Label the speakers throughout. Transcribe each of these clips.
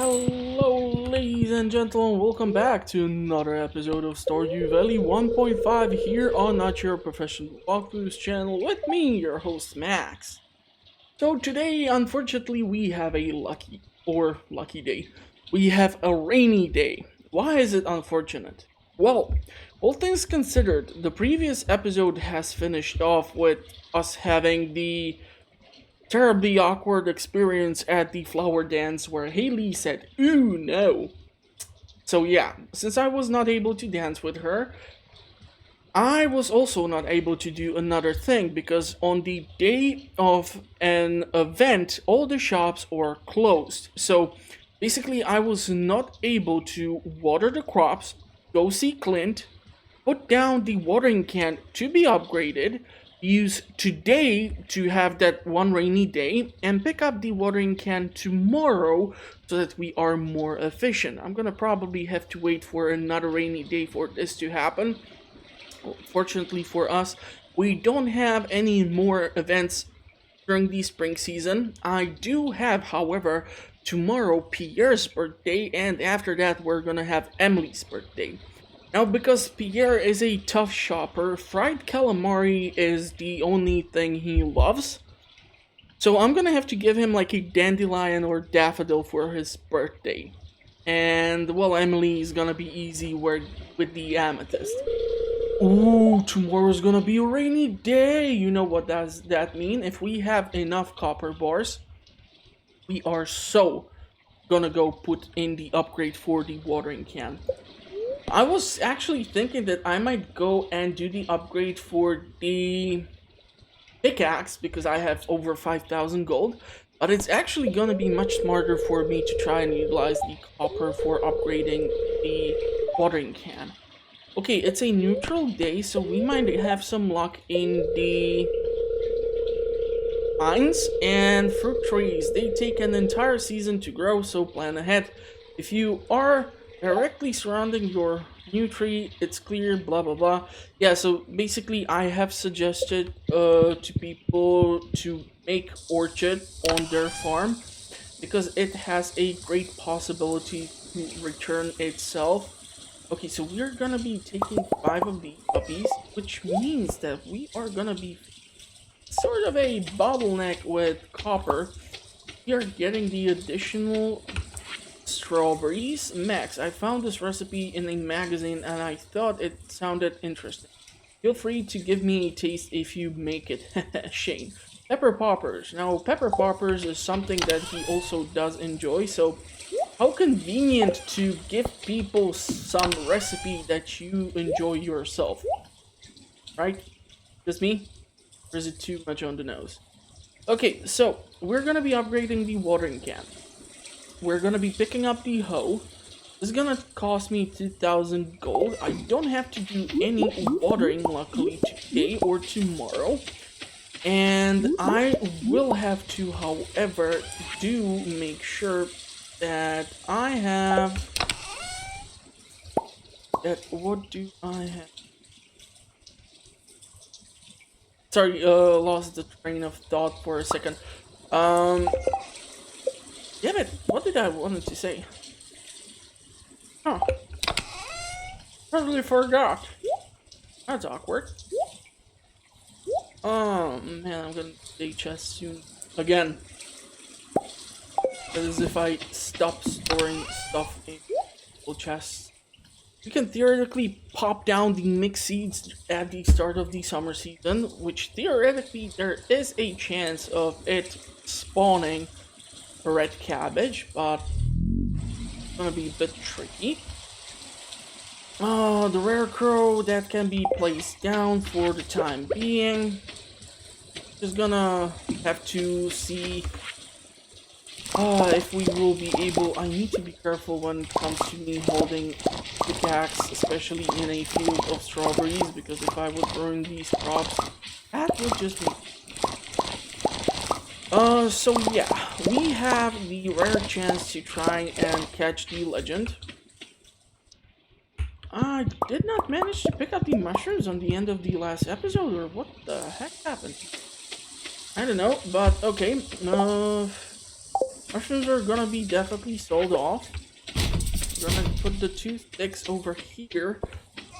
Speaker 1: Hello, ladies and gentlemen, welcome back to another episode of Stardew Valley 1.5 here on Not Your Professional Walkthroughs channel with me, your host Max. So today, unfortunately, we have a lucky day. We have a rainy day. Why is it unfortunate? Well, all things considered, the previous episode has finished off with us having the terribly awkward experience at the flower dance where Haley said, "Ooh, no." So, yeah, since I was not able to dance with her, I was also not able to do another thing because on the day of an event, all the shops are closed. So, basically, I was not able to water the crops, go see Clint, put down the watering can to be upgraded, use today to have that one rainy day, and pick up the watering can tomorrow so that we are more efficient. I'm gonna probably have to wait for another rainy day for this to happen. Fortunately for us, we don't have any more events during the spring season. I do have, however, tomorrow Pierre's birthday, and after that, we're gonna have Emily's birthday. Now, because Pierre is a tough shopper, fried calamari is the only thing he loves. So I'm gonna have to give him like a dandelion or daffodil for his birthday. And well, Emily is gonna be easy with the amethyst. Ooh, tomorrow's gonna be a rainy day. You know what does that mean? If we have enough copper bars, we are so gonna go put in the upgrade for the watering can. I was actually thinking that I might go and do the upgrade for the pickaxe because I have over 5,000 gold, but it's actually gonna be much smarter for me to try and utilize the copper for upgrading the watering can. Okay, it's a neutral day, so we might have some luck in the pines and fruit trees. They take an entire season to grow, so plan ahead. If you are directly surrounding your new tree, it's clear, blah blah blah. Yeah, so basically I have suggested to people to make orchard on their farm because it has a great possibility to return itself. Okay, so we're gonna be taking 5 of these puppies, which means that we are gonna be sort of a bottleneck with copper. We are getting the additional strawberries. Max, I found this recipe in a magazine and I thought it sounded interesting. Feel free to give me a taste if you make it. Shane. Pepper poppers. Now, pepper poppers is something that he also does enjoy, so how convenient to give people some recipe that you enjoy yourself. Right? Just me? Or is it too much on the nose? Okay, so we're gonna be upgrading the watering can. We're gonna be picking up the hoe. This is gonna cost me 2,000 gold. I don't have to do any watering, luckily, today or tomorrow. And I will have to, however, do make sure that I have... what do I have? Sorry, lost the train of thought for a second. Damn it, what did I wanted to say? Huh, totally forgot. That's awkward. Oh man, I'm gonna day chest soon. Again. As if I stop storing stuff in full chests. We can theoretically pop down the mixed seeds at the start of the summer season, which theoretically there is a chance of it spawning red cabbage, but it's gonna be a bit tricky. The rare crow that can be placed down for the time being. Just gonna have to see if we will be able. I need to be careful when it comes to me holding pickaxe, especially in a field of strawberries, because if I would burn these crops, that would just be... so yeah, we have the rare chance to try and catch the legend. I did not manage to pick up the mushrooms on the end of the last episode, or what the heck happened? I don't know, but okay. Mushrooms are gonna be definitely sold off. We're gonna put the 2 sticks over here.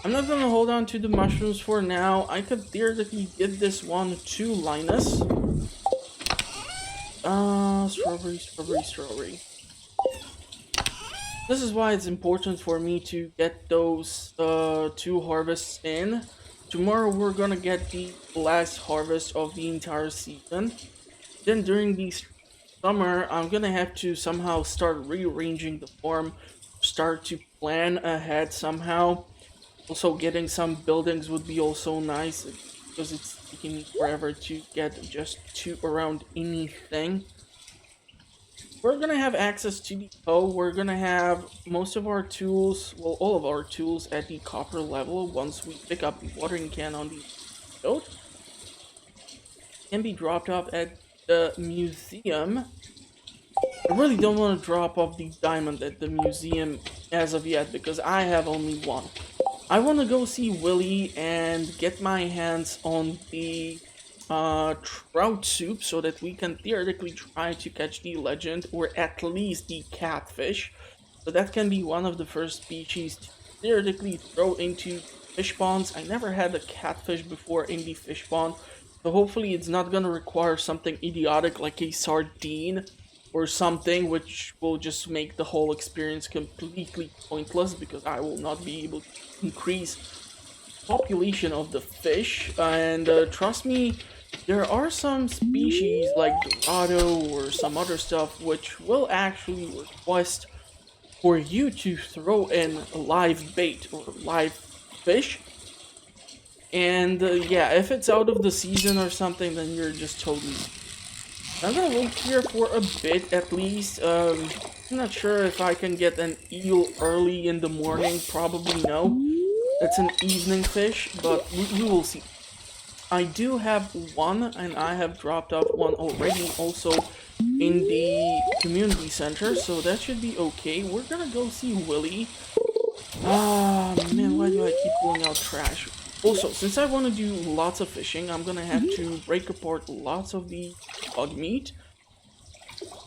Speaker 1: I'm not gonna hold on to the mushrooms for now. I could theoretically give this one to Linus. Strawberry, strawberry, strawberry. This is why it's important for me to get those 2 harvests in. Tomorrow we're gonna get the last harvest of the entire season. Then during the summer, I'm gonna have to somehow start rearranging the farm, start to plan ahead somehow. Also, getting some buildings would be also nice because it's taking me forever to get just to around anything. We're gonna have access to the hoe. We're gonna have most of our tools, well, all of our tools at the copper level once we pick up the watering can on the field. Can be dropped off at the museum. I really don't want to drop off the diamond at the museum as of yet because I have only one. I want to go see Willy and get my hands on the trout soup so that we can theoretically try to catch the legend or at least the catfish. So that can be one of the first species to theoretically throw into fish ponds. I never had a catfish before in the fish pond, so hopefully it's not gonna require something idiotic like a sardine or something which will just make the whole experience completely pointless because I will not be able to increase population of the fish. And trust me, there are some species like Dorado or some other stuff which will actually request for you to throw in a live bait or live fish. And yeah, if it's out of the season or something, then you're just totally. I'm gonna wait here for a bit at least. I'm not sure if I can get an eel early in the morning. Probably no. That's an evening fish, but we will see. I do have one, and I have dropped off one already also in the community center, so that should be okay. We're gonna go see Willy. Ah, man, why do I keep pulling out trash? Also, since I want to do lots of fishing, I'm gonna have to break apart lots of the bug meat.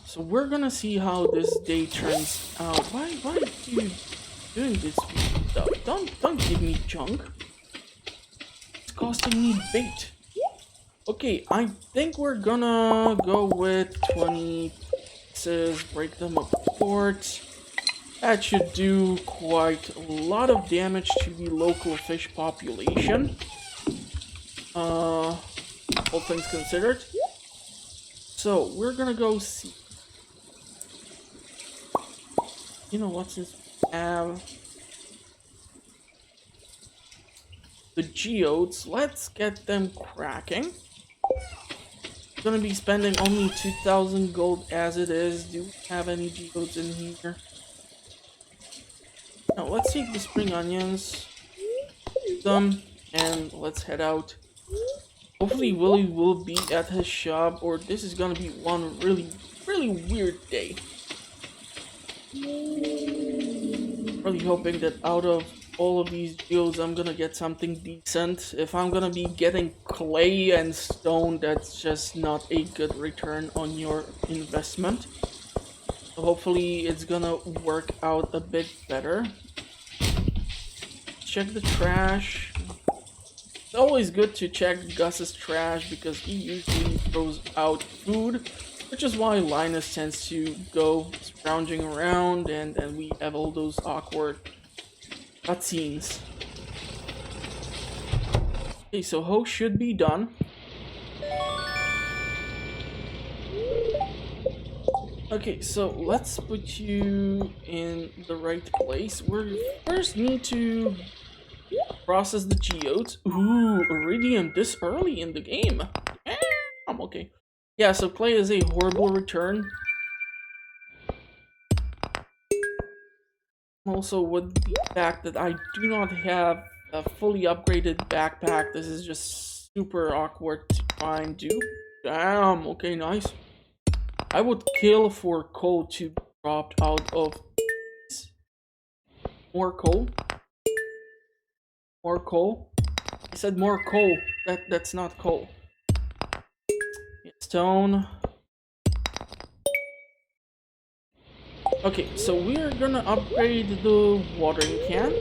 Speaker 1: So we're gonna see how this day turns out. Why are you doing this stuff? Don't give me junk. It's costing me bait. Okay, I think we're gonna go with 20 pieces, break them apart. That should do quite a lot of damage to the local fish population. All things considered. So, we're gonna go see. You know what, since we have the geodes, let's get them cracking. Gonna be spending only 2,000 gold as it is. Do we have any geodes in here? Now let's take the spring onions, and let's head out. Hopefully Willy will be at his shop, or this is gonna be one really weird day. Really hoping that out of all of these geodes I'm gonna get something decent. If I'm gonna be getting clay and stone, that's just not a good return on your investment. So hopefully it's gonna work out a bit better. Check the trash. It's always good to check Gus's trash because he usually throws out food, which is why Linus tends to go scrounging around and we have all those awkward cutscenes. Okay, so hoe should be done. Okay, so let's put you in the right place. We first need to process the geodes. Ooh, iridium this early in the game. I'm okay. Yeah, so clay is a horrible return. Also, with the fact that I do not have a fully upgraded backpack, this is just super awkward to try and do. Damn, okay, nice. I would kill for coal to be dropped out of more coal. More coal. I said more coal. That's not coal. Stone. Okay, so we're gonna upgrade the watering can,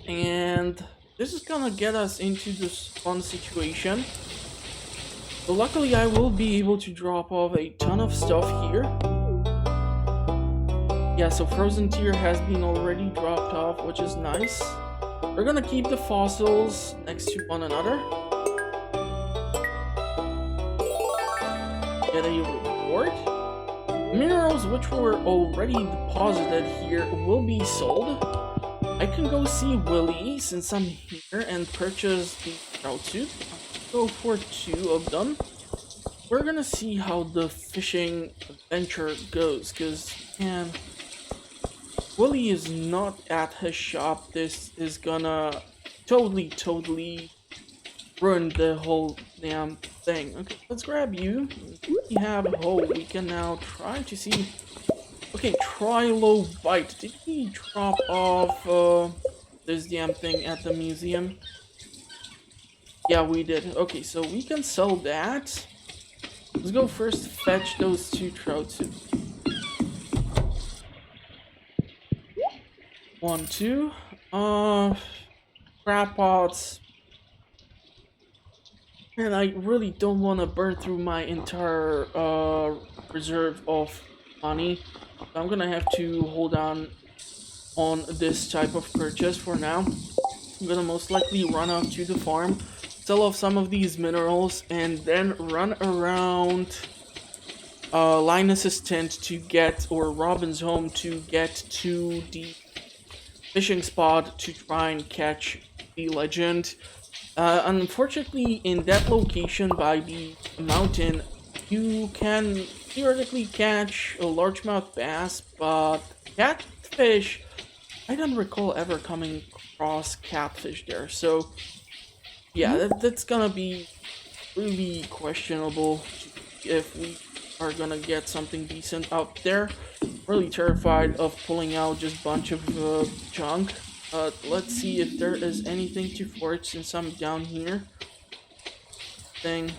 Speaker 1: and this is gonna get us into this fun situation. So luckily I will be able to drop off a ton of stuff here. Yeah, so frozen tier has been already dropped off, which is nice. We're gonna keep the fossils next to one another. Get a reward. Minerals which were already deposited here will be sold. I can go see Willy since I'm here and purchase the trout soup. I'll go for 2 of them. We're gonna see how the fishing adventure goes, because, man, Willy is not at his shop. This is gonna totally ruin the whole damn thing. Okay, let's grab you. We have hope. We can now try to see. Okay, try low bite. Did he drop off this damn thing at the museum? Yeah, we did. Okay, so we can sell that. Let's go first fetch those 2 trout soup. 1, 2. Crab pots. And I really don't want to burn through my entire reserve of money. I'm gonna have to hold on this type of purchase for now. I'm gonna most likely run out to the farm, sell off some of these minerals, and then run around Linus's tent to get, or Robin's home to get to the fishing spot to try and catch the legend. Unfortunately, in that location by the mountain, you can theoretically catch a largemouth bass, but catfish, I don't recall ever coming across catfish there. So, yeah, that's gonna be really questionable if we are gonna get something decent out there. Really terrified of pulling out just a bunch of junk. Let's see if there is anything to forage since I'm down here. Thing.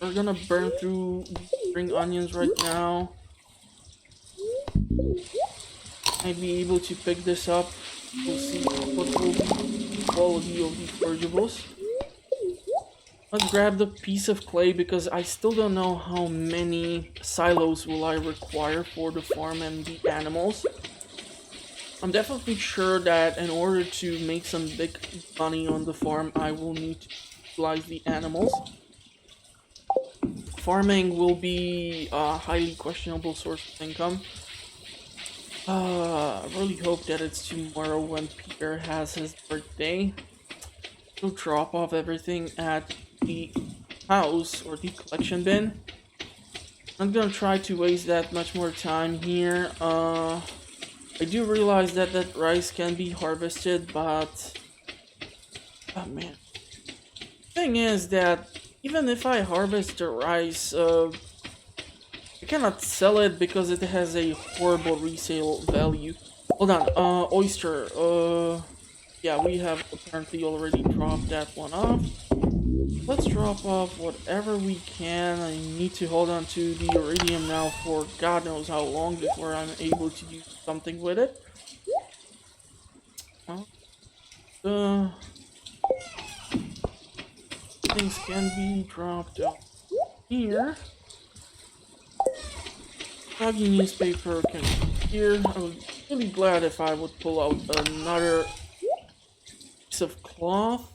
Speaker 1: We're gonna burn through spring onions right now. Might be able to pick this up. We'll see what will be the quality of these forageables. Let's grab the piece of clay because I still don't know how many silos will I require for the farm and the animals. I'm definitely sure that in order to make some big money on the farm, I will need to utilize the animals. Farming will be a highly questionable source of income. I really hope that it's tomorrow when Peter has his birthday. He'll drop off everything at the house or the collection bin. I'm gonna try to waste that much more time here. I do realize that rice can be harvested, but oh man, thing is that even if I harvest the rice, I cannot sell it because it has a horrible resale value. Hold on, oyster. Yeah, we have apparently already dropped that one off. Let's drop off whatever we can. I need to hold on to the iridium now for God knows how long before I'm able to do something with it. Things can be dropped out here. Soggy newspaper can be here. I would be really glad if I would pull out another piece of cloth.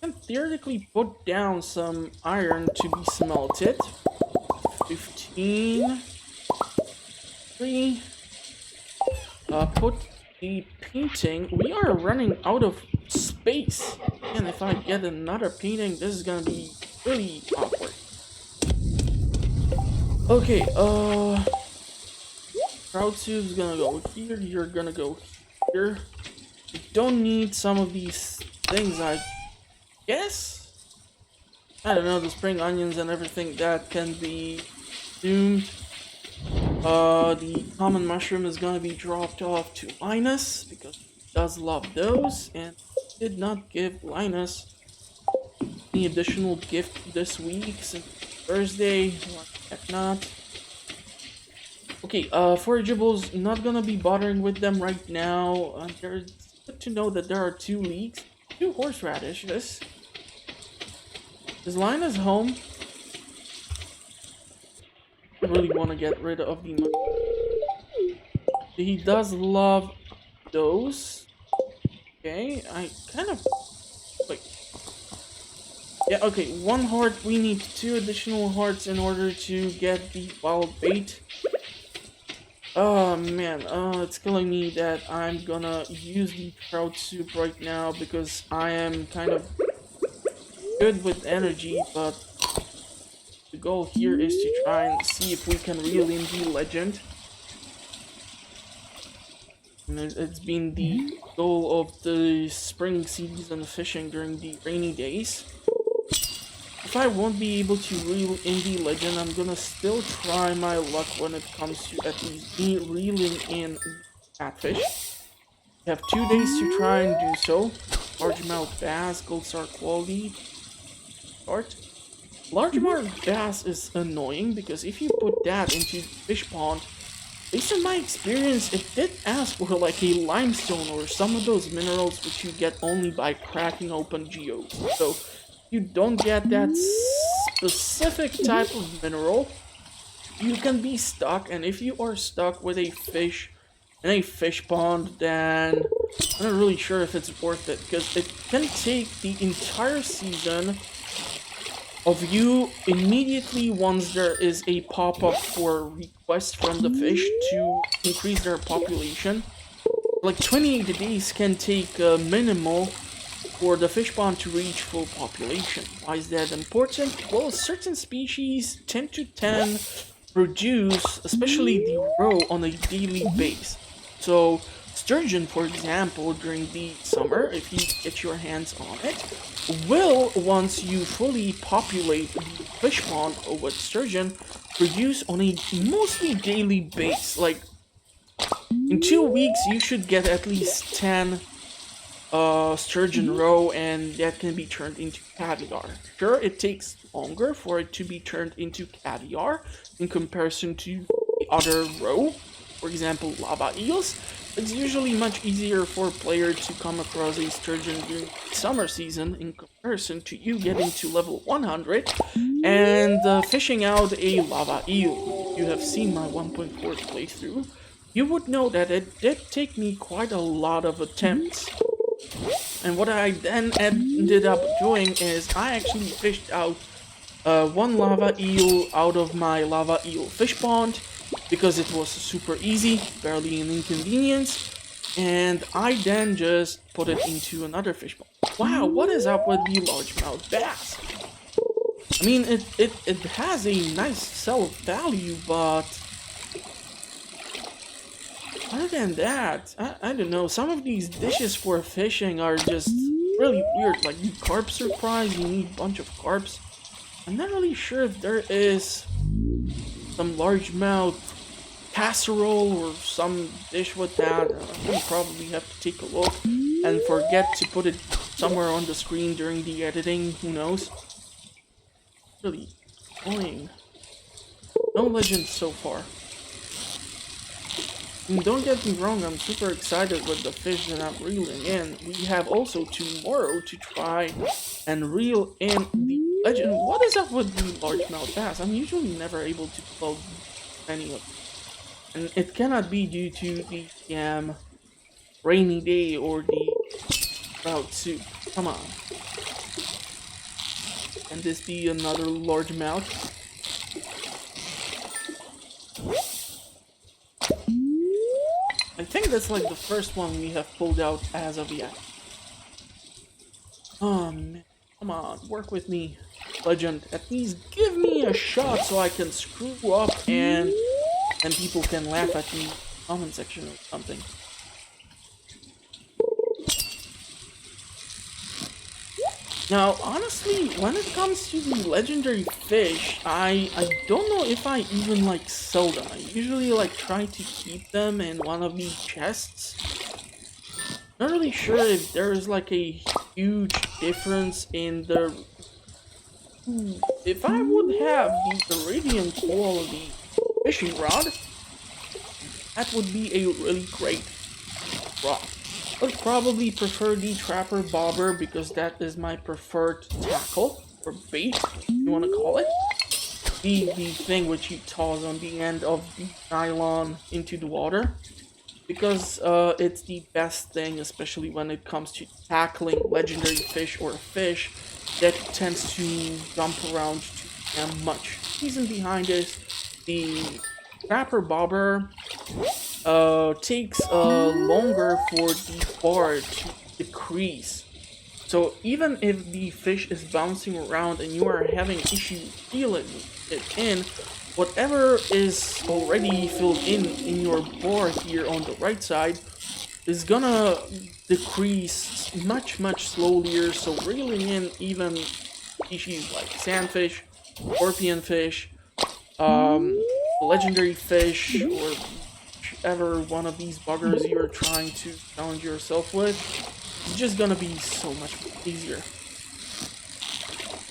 Speaker 1: I can theoretically put down some iron to be smelted. 15. 3. Put the painting. We are running out of space. And if I get another painting, this is gonna be really awkward. Okay, crowd soup's gonna go here, you're gonna go here. We don't need some of these things, I guess? I don't know, the spring onions and everything that can be doomed. The common mushroom is gonna be dropped off to Linus because he does love those, and did not give Linus any additional gift this week since Thursday. Why not? Okay, forageables, not gonna be bothering with them right now. There's good to know that there are 2 leeks, 2 horseradishes. Is Linus home? I really want to get rid of the... He does love those. Okay, I kind of... Wait. Yeah, okay, 1 heart. We need 2 additional hearts in order to get the wild bait. Oh man, it's killing me that I'm gonna use the trout soup right now because I am kind of good with energy, but the goal here is to try and see if we can reel in the legend. And it's been the goal of the spring season fishing during the rainy days. If I won't be able to reel in the legend, I'm gonna still try my luck when it comes to at least reeling in catfish. You have 2 days to try and do so. Largemouth bass, gold star quality. Start. Largemouth bass is annoying because if you put that into the fish pond, based on my experience, it did ask for like a limestone or some of those minerals which you get only by cracking open geodes. So you don't get that specific type of mineral, you can be stuck, and if you are stuck with a fish in a fish pond, then I'm not really sure if it's worth it, because it can take the entire season of you immediately once there is a pop-up for request from the fish to increase their population. Like 28 days can take minimal for the fish pond to reach full population. Why is that important? Well, certain species tend to produce, especially the roe, on a daily basis. So sturgeon, for example, during the summer, if you get your hands on it, will, once you fully populate the fish pond with sturgeon, produce on a mostly daily basis. Like, in 2 weeks, you should get at least 10 sturgeon roe, and that can be turned into caviar. Sure, it takes longer for it to be turned into caviar in comparison to the other roe, for example, lava eels. It's usually much easier for a player to come across a sturgeon during summer season in comparison to you getting to level 100 and fishing out a lava eel. If you have seen my 1.4 playthrough, you would know that it did take me quite a lot of attempts. And what I then ended up doing is I actually fished out 1 lava eel out of my lava eel fish pond because it was super easy, barely an inconvenience, and I then just put it into another fish pond. Wow, what is up with the largemouth bass? I mean, it has a nice sell value, but other than that, I don't know, some of these dishes for fishing are just really weird, like the carp surprise, you need a bunch of carps. I'm not really sure if there is some largemouth casserole or some dish with that. I'll probably have to take a look and forget to put it somewhere on the screen during the editing, who knows. Really annoying. No legends so far. And don't get me wrong, I'm super excited with the fish that I'm reeling in. We have also tomorrow to try and reel in the legend. What is up with the largemouth bass? I'm usually never able to pull any of them. And it cannot be due to the rainy day or the trout soup. Come on. Can this be another largemouth? I think that's like the first one we have pulled out as of yet. Oh man, come on, work with me, legend. At least give me a shot so I can screw up and people can laugh at me in the comment section or something. Now, honestly, when it comes to the legendary fish, I don't know if I even like sell them. I usually like try to keep them in one of these chests. Not really sure if there's like a huge difference in the If I would have the iridium quality fishing rod, that would be a really great rod. I would probably prefer the trapper bobber because that is my preferred tackle or bait, if you want to call it. The thing which you toss on the end of the nylon into the water, because it's the best thing, especially when it comes to tackling legendary fish or a fish that tends to jump around too damn much. Reason behind this, the trapper bobber takes longer for the bar to decrease. So even if the fish is bouncing around and you are having issues feeling it in, whatever is already filled in your bar here on the right side is gonna decrease much slower. So reeling in even species like sandfish, scorpion fish, legendary fish, or whichever one of these buggers you're trying to challenge yourself with, it's just gonna be so much easier.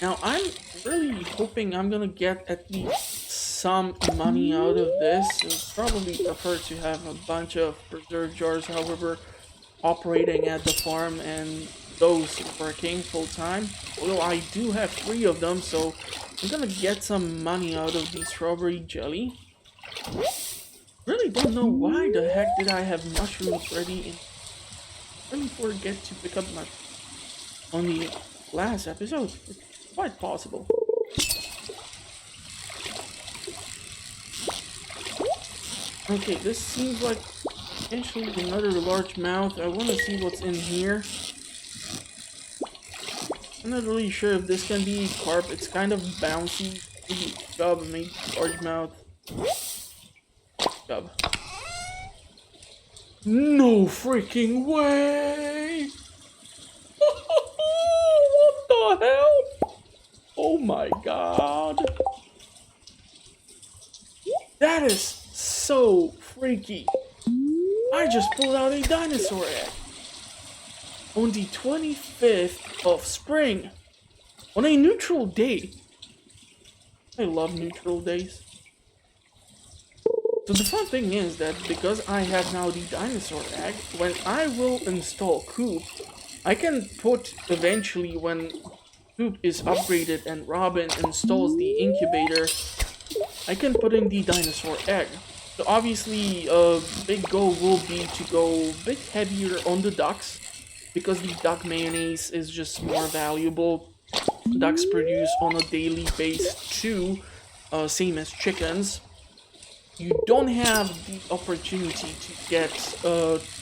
Speaker 1: Now, I'm really hoping I'm gonna get at least some money out of this. I'd probably prefer to have a bunch of preserve jars, however, operating at the farm and those working full time. Well, I do have 3 of them, so I'm gonna get some money out of the strawberry jelly. Really don't know why the heck did I have mushrooms ready and really forget to pick up my on the last episode. It's quite possible. Okay, this seems like potentially another largemouth. I want to see what's in here. I'm not really sure if this can be carp. It's kind of bouncy. Maybe chub, maybe largemouth. Chub. No freaking way! What the hell? Oh my god. That is so freaky. I just pulled out a dinosaur egg. On the 25th of spring. On a neutral day. I love neutral days. So the fun thing is that because I have now the dinosaur egg, when I will install Coop, I can put eventually when Coop is upgraded and Robin installs the incubator, I can put in the dinosaur egg. So obviously a big goal will be to go a bit heavier on the ducks, because the duck mayonnaise is just more valuable. Ducks produce on a daily basis too, same as chickens. You don't have the opportunity to get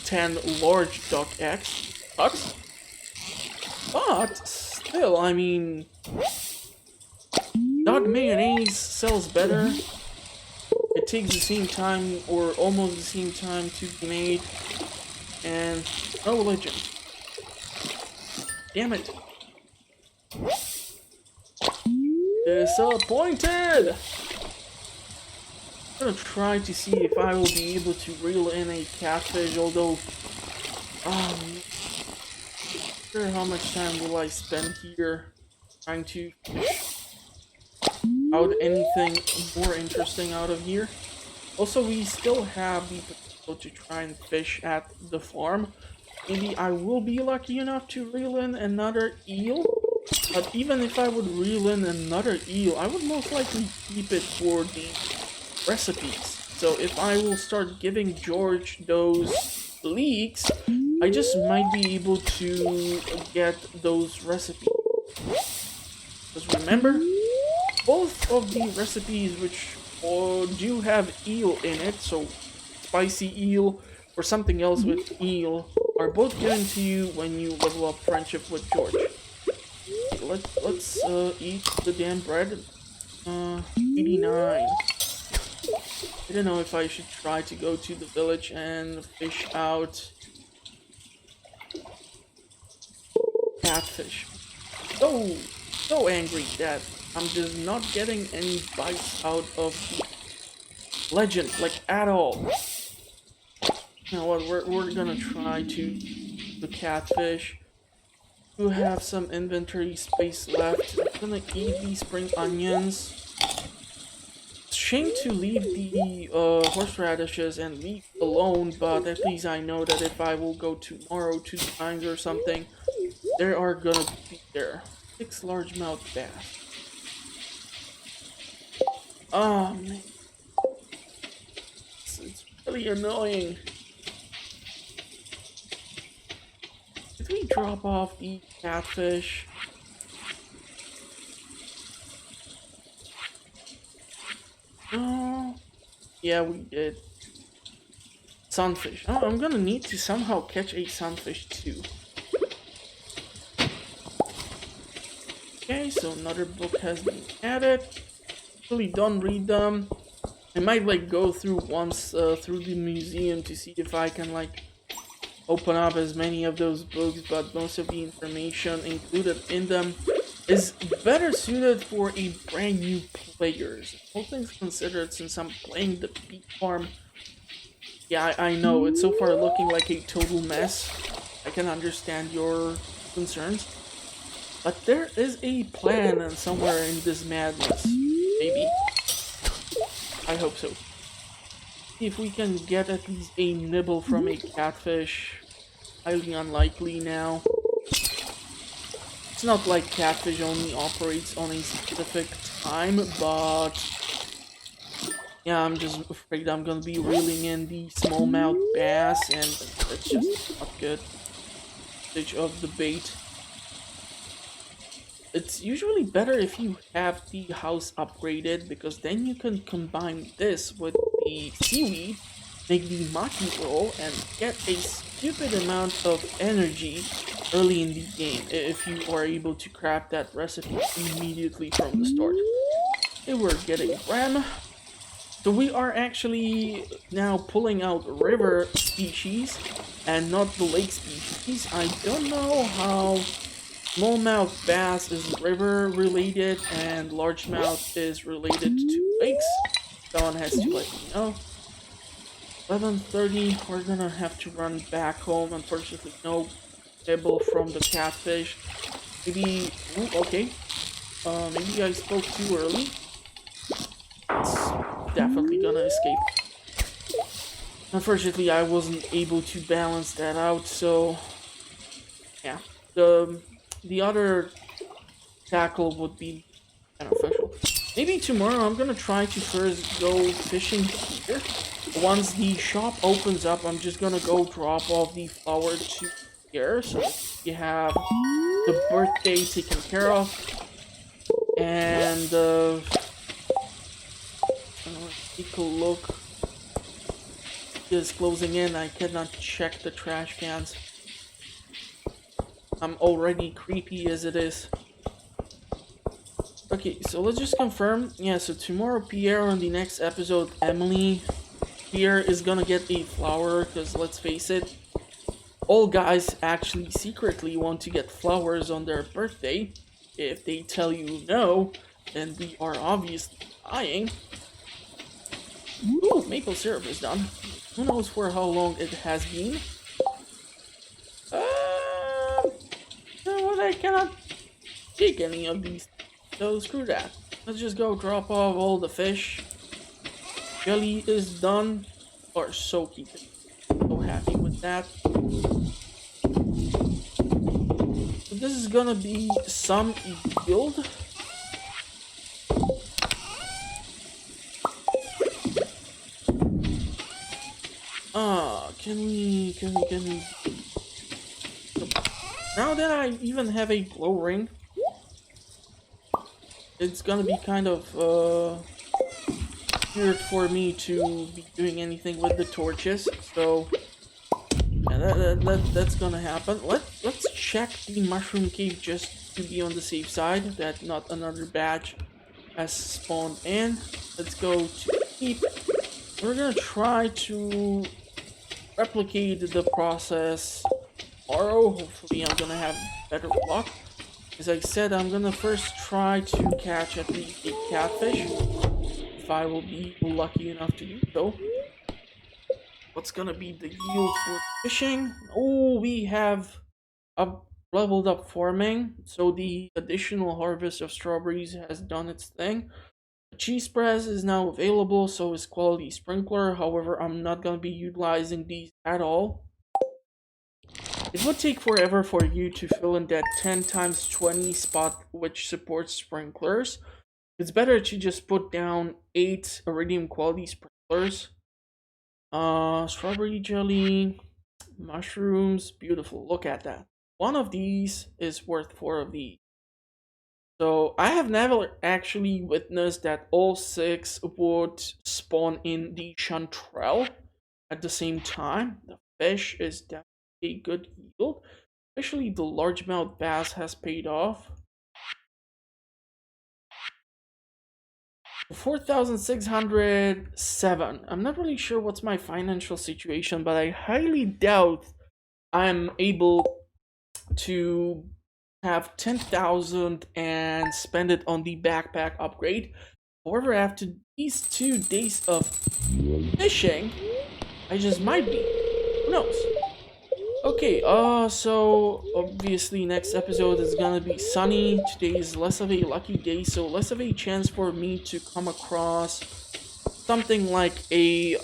Speaker 1: 10 large ducks, but still, I mean, duck mayonnaise sells better. It takes the same time, or almost the same time, to be made, and no legend. Damn it. Disappointed! I'm gonna try to see if I will be able to reel in a catfish, although I'm not sure how much time will I spend here trying to fish out anything more interesting out of here. Also, we still have the potential to try and fish at the farm. Maybe I will be lucky enough to reel in another eel, but even if I would reel in another eel, I would most likely keep it for the recipes. So if I will start giving George those leeks, I just might be able to get those recipes. Because remember, both of the recipes which do have eel in it, so spicy eel or something else with eel, are both given to you when you level up friendship with George. Let's eat the damn bread. 89. I don't know if I should try to go to the village and fish out catfish. So angry that I'm just not getting any bites out of the legend, like at all. You know what? We're gonna try to the catfish. We have some inventory space left. I'm gonna eat these spring onions. It's shame to leave the horseradishes and meat alone, but at least I know that if I will go tomorrow 2 times or something, they are gonna be there. 6 largemouth bass. Oh man, it's really annoying. Did we drop off the catfish? Oh, yeah, we did. Sunfish. Oh, I'm gonna need to somehow catch a sunfish too. Okay, so another book has been added. Really don't read them. I might like go through once through the museum to see if I can like open up as many of those books, but most of the information included in them is better suited for a brand new players. All things considered, since I'm playing the Peak Farm, yeah, I know it's so far looking like a total mess. I can understand your concerns, but there is a plan and somewhere in this madness. Maybe. I hope so. If we can get at least a nibble from a catfish, highly unlikely now. It's not like catfish only operates on a specific time, but yeah, I'm just afraid I'm gonna be reeling in the smallmouth bass, and that's just not good. Stage of the bait. It's usually better if you have the house upgraded, because then you can combine this with the seaweed, make the maki roll, and get a stupid amount of energy early in the game if you are able to craft that recipe immediately from the start. Okay, we're getting ram. So we are actually now pulling out river species and not the lake species. I don't know how smallmouth bass is river related and largemouth is related to lakes. Someone has to let me know. 11:30, we're gonna have to run back home. Unfortunately, no nibble from the catfish. Maybe, ooh, okay. Maybe I spoke too early. It's definitely gonna escape. Unfortunately, I wasn't able to balance that out, so yeah. The other tackle would be beneficial. Maybe tomorrow I'm gonna try to first go fishing here. Once the shop opens up, I'm just gonna go drop off the flower to here, so you have the birthday taken care of, and take a look. Is closing in. I cannot check the trash cans. I'm already creepy as it is. Okay, so let's just confirm. Yeah, so tomorrow Pierre, on the next episode, Emily, Pierre is gonna get a flower, because let's face it, all guys actually secretly want to get flowers on their birthday. If they tell you no, then we are obviously lying. Ooh, maple syrup is done. Who knows for how long it has been. Well, I cannot take any of these, so screw that. Let's just go drop off all the fish. Jelly is done. Or so keep it. So happy with that. So this is gonna be some yield. Can we... Now that I even have a glow ring, it's gonna be kind of, weird for me to be doing anything with the torches, so... Yeah, that's gonna happen. Let's check the mushroom cave just to be on the safe side, that not another batch has spawned in. Let's go to keep. We're gonna try to replicate the process tomorrow. Hopefully I'm gonna have better luck. As I said, I'm gonna first try to catch at least a catfish, if I will be lucky enough to do so. What's gonna be the yield for fishing? Oh, we have a leveled up farming, so the additional harvest of strawberries has done its thing. The cheese press is now available, so is quality sprinkler. However, I'm not gonna be utilizing these at all. It would take forever for you to fill in that 10 times 20 spot which supports sprinklers. It's better to just put down 8 iridium quality sprinklers. Strawberry jelly, mushrooms, beautiful. Look at that. One of these is worth 4 of these. So I have never actually witnessed that all 6 would spawn in the chanterelle at the same time. The fish is definitely a good yield. Especially the largemouth bass has paid off. 4,607. I'm not really sure what's my financial situation, but I highly doubt I'm able to have 10,000 and spend it on the backpack upgrade. However, after these 2 days of fishing, I just might be. Who knows? Okay, so obviously next episode is gonna be sunny. Today is less of a lucky day, so less of a chance for me to come across something like a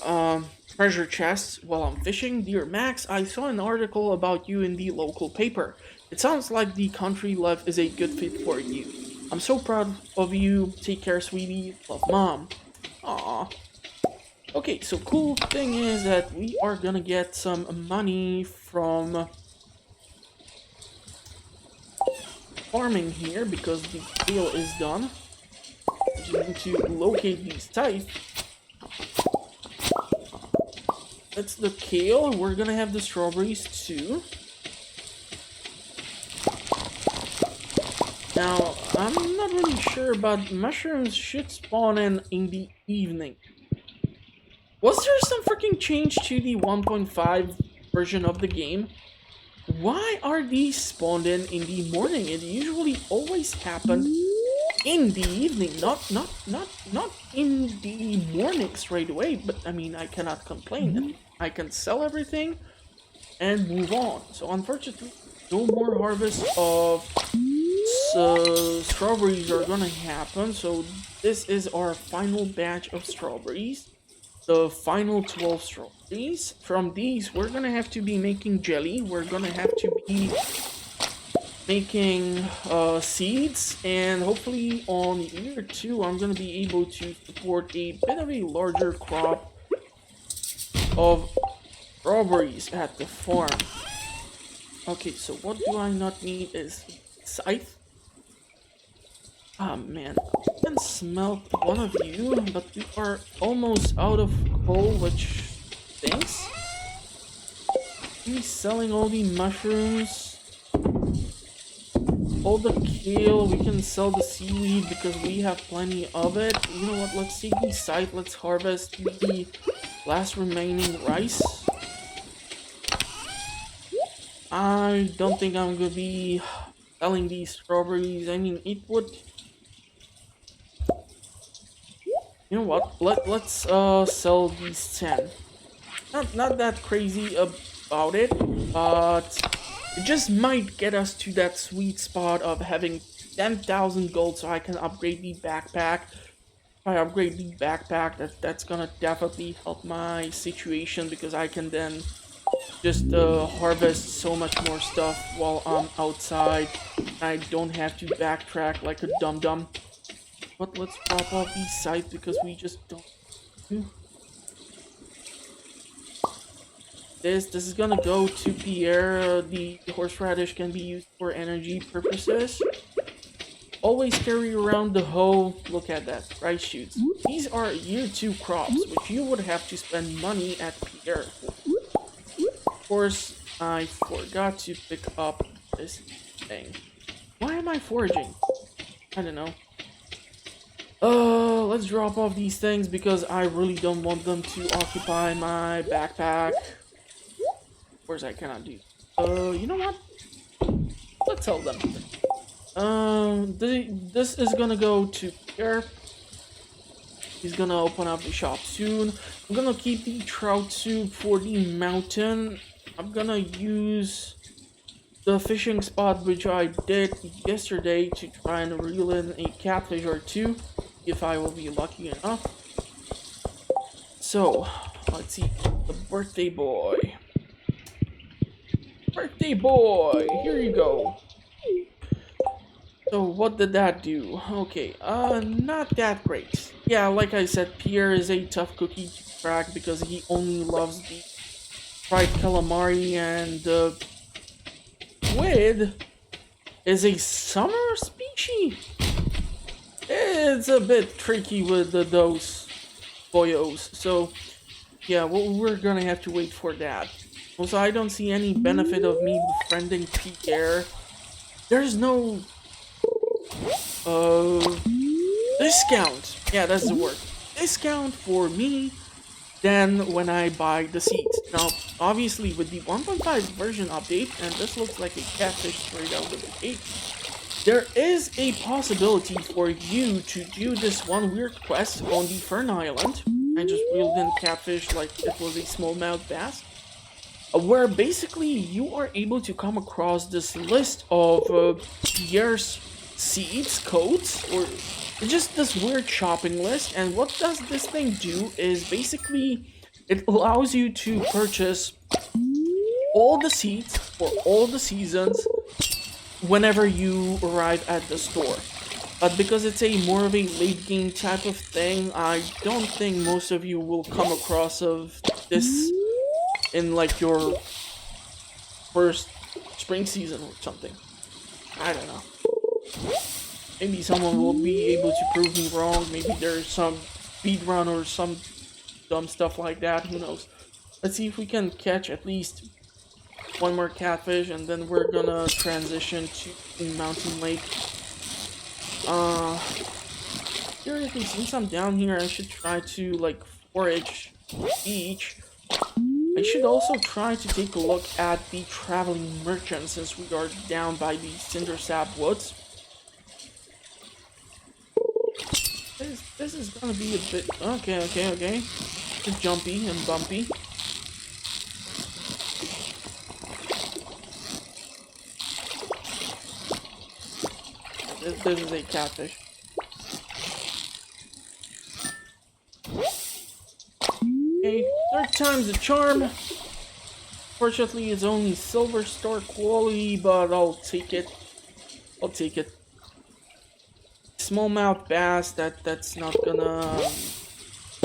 Speaker 1: treasure chest while I'm fishing. Dear Max, I saw an article about you in the local paper. It sounds like the country life is a good fit for you. I'm so proud of you. Take care, sweetie. Love, Mom. Aww. Okay, so cool thing is that we are gonna get some money from farming here because the deal is done. We just need to locate these sites. That's the kale. We're gonna have the strawberries too. Now, I'm not really sure, but mushrooms should spawn in the evening. Was there some freaking change to the 1.5 version of the game? Why are these spawned in the morning? It usually always happened in the evening, not in the morning straight away. But I mean, I cannot complain. I can sell everything and move on. So unfortunately, no more harvest of strawberries are gonna happen. So this is our final batch of strawberries. The final 12 strawberries. From these, we're gonna have to be making jelly. We're gonna have to be making seeds, and hopefully on year 2, I'm gonna be able to support a bit of a larger crop of strawberries at the farm. Okay, so what do I not need is scythe. Ah, man, I can smelt one of you, but we are almost out of coal, which stinks. He's selling all the mushrooms, all the kale. We can sell the seaweed because we have plenty of it. You know what, let's take the scythe, let's harvest the last remaining rice. I don't think I'm gonna be selling these strawberries. I mean, it would... You know what? Let's sell these 10. Not that crazy about it, but it just might get us to that sweet spot of having 10,000 gold so I can upgrade the backpack. If I upgrade the backpack, that's gonna definitely help my situation because I can then just harvest so much more stuff while I'm outside. I don't have to backtrack like a dum-dum. But let's drop off these sites because we just don't do. This is gonna go to Pierre. The horseradish can be used for energy purposes. Always carry around the hoe. Look at that, rice shoots. These are year 2 crops, which you would have to spend money at Pierre for. Of course, I forgot to pick up this thing. Why am I foraging? I don't know. Let's drop off these things because I really don't want them to occupy my backpack. Of course, I cannot do. You know what? Let's sell them. This is gonna go to Pierre. He's gonna open up the shop soon. I'm gonna keep the trout soup for the mountain. I'm gonna use the fishing spot which I did yesterday to try and reel in a catfish or two, if I will be lucky enough. So, let's see. The birthday boy. Birthday boy! Here you go. So, what did that do? Okay, not that great. Yeah, like I said, Pierre is a tough cookie to crack because he only loves the fried calamari, and the squid is a summer species. It's a bit tricky with those boyos. So, yeah, well, we're gonna have to wait for that. Also, I don't see any benefit of me befriending Pierre. There's no uh discount. Yeah, that's the word. Discount for me than when I buy the seeds. Now, obviously, with the 1.5 version update, and this looks like a catfish straight out of the gate, there is a possibility for you to do this one weird quest on the Fern Island. I just reeled in catfish like it was a smallmouth bass, where basically you are able to come across this list of Pierre's seeds, codes, or just this weird shopping list. And what does this thing do is basically it allows you to purchase all the seeds for all the seasons whenever you arrive at the store. But because it's a more of a late game type of thing, I don't think most of you will come across of this in like your first spring season or something. I don't know. Maybe someone will be able to prove me wrong. Maybe there's some speedrun or some dumb stuff like that. Who knows? Let's see if we can catch at least one more catfish, and then we're gonna transition to Mountain Lake. Seriously, since I'm down here, I should try to like forage each. I should also try to take a look at the traveling merchant since we are down by the Cindersap Woods. This is gonna be a bit okay. It's jumpy and bumpy. This is a catfish. Okay, third time's the charm. Fortunately, it's only silver star quality, but I'll take it. I'll take it. Smallmouth bass, that's not gonna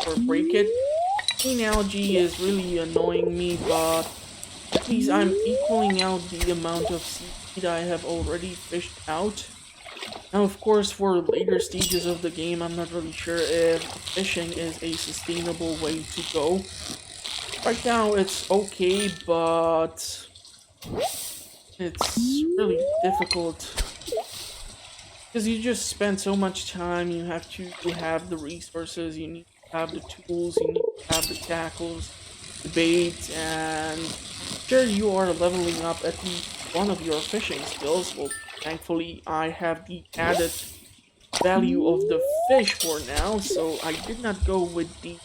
Speaker 1: or break it. Green algae is really annoying me, but at least I'm equaling out the amount of seaweed I have already fished out. Now, of course, for later stages of the game, I'm not really sure if fishing is a sustainable way to go. Right now, it's okay, but it's really difficult because you just spend so much time. You have to have the resources, you need to have the tools, you need to have the tackles, the bait, and sure, you are leveling up at least one of your fishing skills. Well, thankfully, I have the added value of the fish for now, so I did not go with the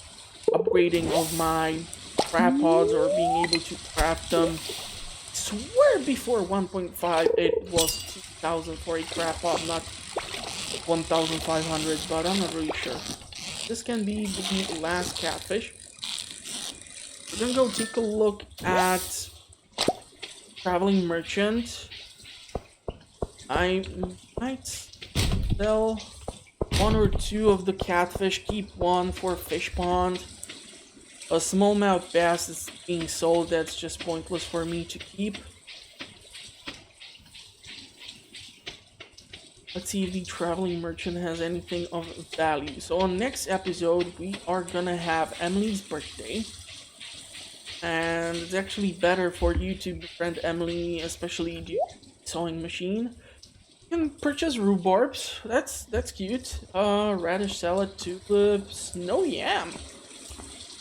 Speaker 1: upgrading of my crab pods or being able to craft them. I swear before 1.5 it was 2,000 for a crab pod, not 1,500, but I'm not really sure. This can be the last catfish. We're gonna go take a look at Traveling Merchant. I might sell one or two of the catfish, keep one for fish pond. A smallmouth bass is being sold, that's just pointless for me to keep. Let's see if the Traveling Merchant has anything of value. So on next episode, we are gonna have Emily's birthday. And it's actually better for you to befriend Emily, especially the sewing machine. You can purchase rhubarbs. That's cute. Radish salad, tulips, no yam.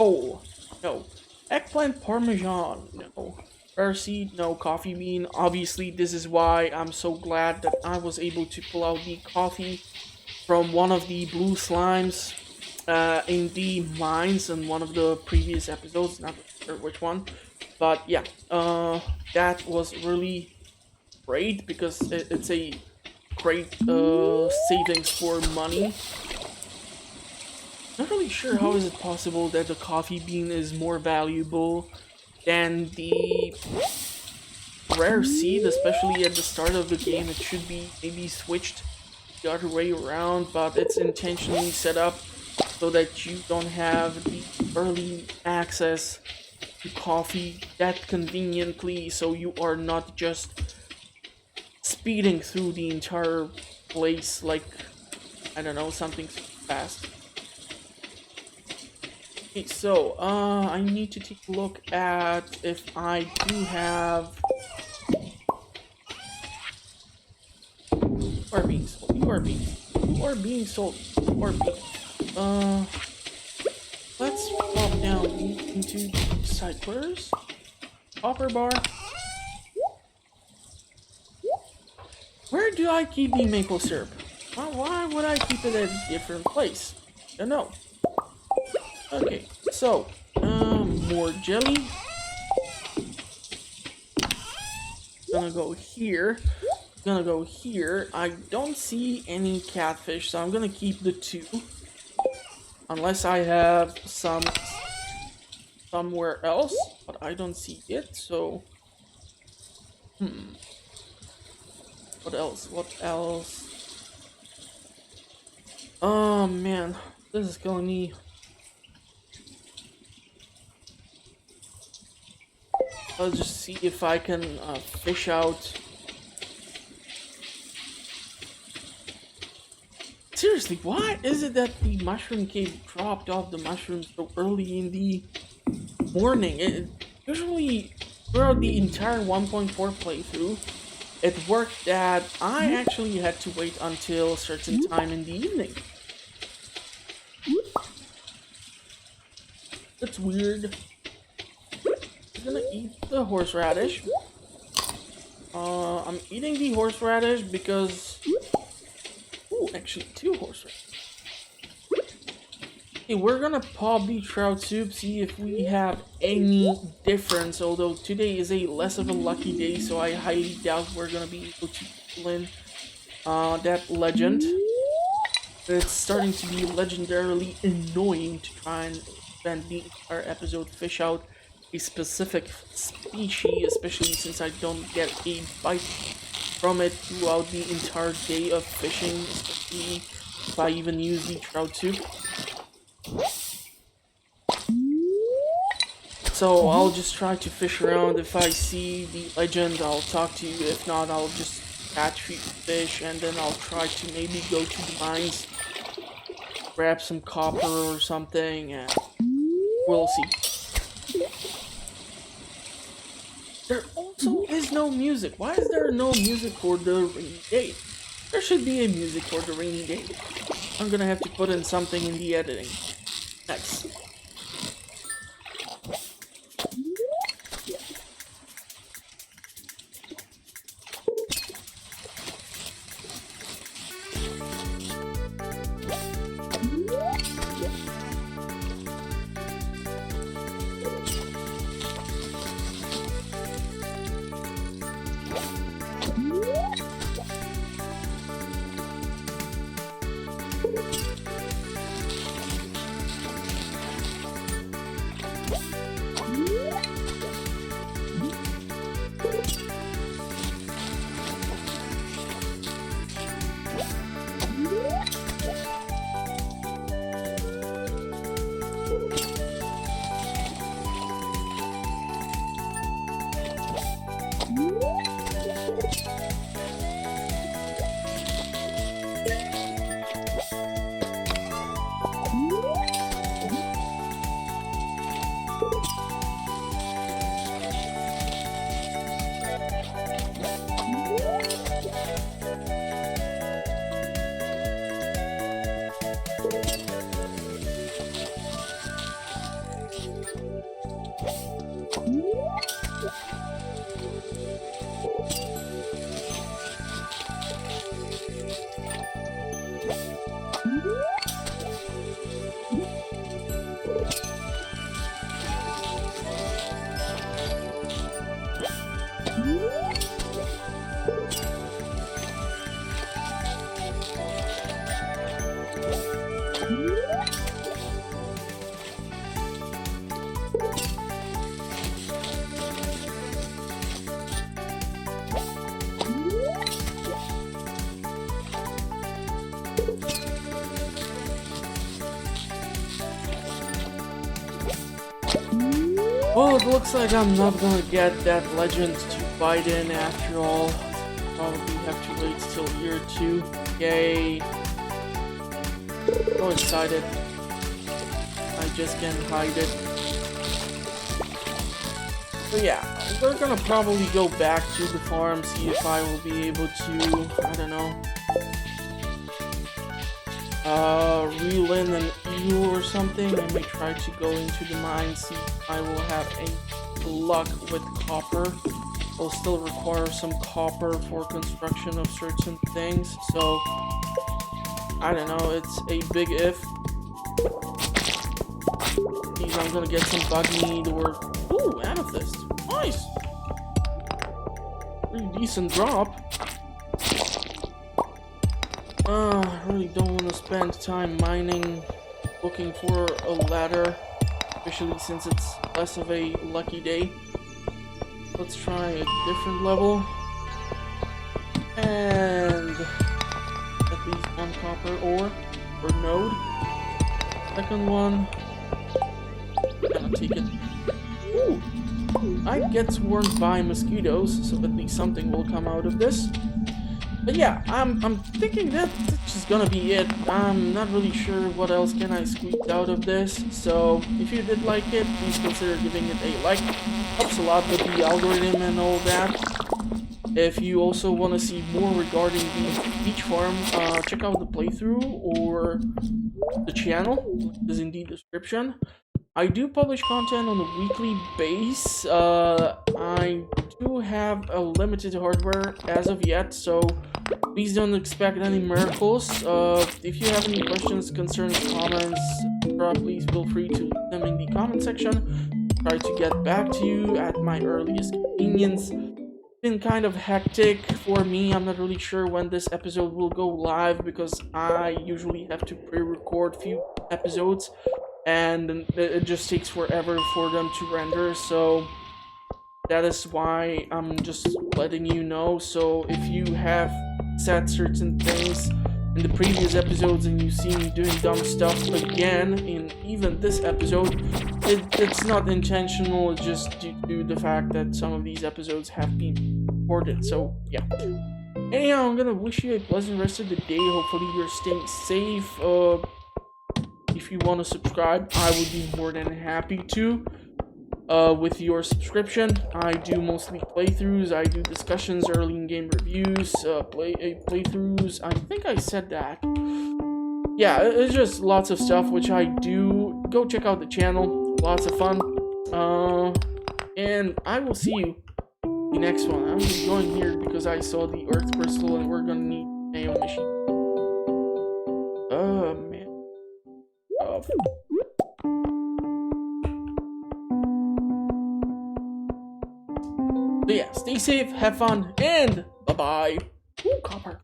Speaker 1: Oh, no. Eggplant parmesan, no. Rare seed, no. Coffee bean. Obviously, this is why I'm so glad that I was able to pull out the coffee from one of the blue slimes in the mines in one of the previous episodes. Not sure which one, but yeah, that was really great because it's a great savings for money. Not really sure how is it possible that the coffee bean is more valuable than the rare seed, especially at the start of the game. It should be maybe switched the other way around, but it's intentionally set up so that you don't have the early access to coffee that conveniently, so you are not just speeding through the entire place like, I don't know, something fast. Okay, so I need to take a look at if I do have or being sold. You are being sold. You are being. Let's pop down into side quarters. Copper bar. Where do I keep the maple syrup? Why would I keep it at a different place? I don't know. Okay, so more jelly. Gonna go here. Gonna go here. I don't see any catfish, so I'm gonna keep the 2. Unless I have some somewhere else, but I don't see it, so what else? What else? Oh man, this is killing me. Let's just see if I can fish out. Seriously, why is it that the mushroom cave dropped off the mushrooms so early in the morning? Usually, throughout the entire 1.4 playthrough, it worked that I actually had to wait until a certain time in the evening. That's weird. I'm gonna eat the horseradish. I'm eating the horseradish because... Ooh, actually 2 horseradish. Okay, we're gonna pop the trout soup, see if we have any difference, although today is a less of a lucky day, so I highly doubt we're gonna be able to pull in that legend. It's starting to be legendarily annoying to try and spend the entire episode fish out a specific species, especially since I don't get a bite from it throughout the entire day of fishing, especially if I even use the trout soup. So I'll just try to fish around. If I see the legend, I'll talk to you. If not, I'll just catch fish, and then I'll try to maybe go to the mines, grab some copper or something, and we'll see. There also is no music. Why is there no music for the rainy day? There should be a music for the rainy day. I'm gonna have to put in something in the editing. Nice. Well, it looks like I'm not gonna get that legend to bite in after all. Probably have to wait till year 2. Yay. So excited. I just can't hide it. But yeah, we're gonna probably go back to the farm, see if I will be able to, I don't know, reel in an eel or something. I may try to go into the mine, see if I will have any luck with copper. I'll still require some copper for construction of certain things, so I don't know, it's a big if. Means I'm gonna get some bug meat or... Ooh, amethyst. Nice! Pretty decent drop. I really don't want to spend time mining, looking for a ladder, especially since it's less of a lucky day. Let's try a different level. And at least one copper ore or node. Second one. Gonna take it. Ooh. I get swarmed by mosquitoes, so at least something will come out of this. But yeah, I'm thinking that's just gonna be it. I'm not really sure what else can I squeeze out of this. So if you did like it, please consider giving it a like. Helps a lot with the algorithm and all that. If you also want to see more regarding the beach farm, check out the playthrough or the channel. Link is in the description. I do publish content on a weekly base. I do have a limited hardware as of yet, so please don't expect any miracles. If you have any questions, concerns, comments, please feel free to leave them in the comment section. Try to get back to you at my earliest convenience. It's been kind of hectic for me. I'm not really sure when this episode will go live because I usually have to pre-record few episodes. And it just takes forever for them to render, so that is why I'm just letting you know. So if you have said certain things in the previous episodes and you see me doing dumb stuff again in even this episode, it's not intentional, it's just due to the fact that some of these episodes have been recorded. So yeah, anyhow, I'm gonna wish you a pleasant rest of the day. Hopefully you're staying safe. If you want to subscribe, I would be more than happy to. With your subscription, I do mostly playthroughs. I do discussions, early in-game reviews, playthroughs. I think I said that. Yeah, it's just lots of stuff which I do. Go check out the channel. Lots of fun. And I will see you in the next one. I'm just going here because I saw the earth crystal and we're gonna need a machine. Oh man. So yeah, stay safe, have fun, and bye-bye. Ooh, copper.